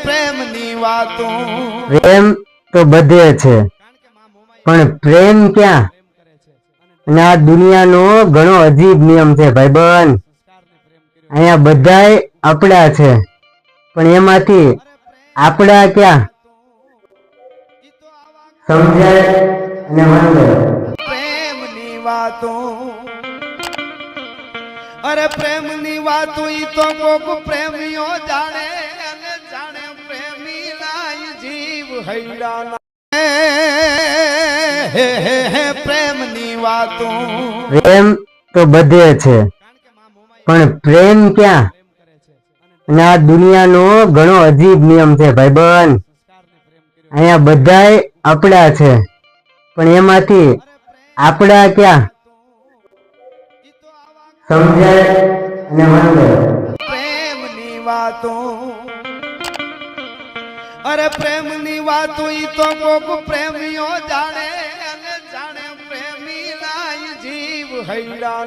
પ્રેમની વાતો પ્રેમ તો બધે છે પણ પ્રેમ ક્યાં? અને આ દુનિયાનો ઘણો અજીબ નિયમ છે ભાઈબંધ. અહીંયા બધાય આપણા છે પણ એમાંથી આપણા ક્યાં? સમજાય અને વાંધો પ્રેમની વાતો અરે પ્રેમની વાતો ઈ તો કોક પ્રેમીઓ જાણે અને જાણે પ્રેમી લાય જીવ હૈડા પ્રેમની વાતો પ્રેમ તો બધે છે પણ પ્રેમ ક્યાં? અને આ દુનિયાનો ઘણો અજીબ નિયમ છે ભાઈબંધ. અહીંયા બધાય આપણા છે પણ એમાંથી આપણા ક્યાં? સમજાય અને વાંધો પ્રેમની વાતો અરે પ્રેમની વાતો ઈ તો કોક પ્રેમીઓ જાણે અને જાણે પ્રેમી લાય જીવ હૈડા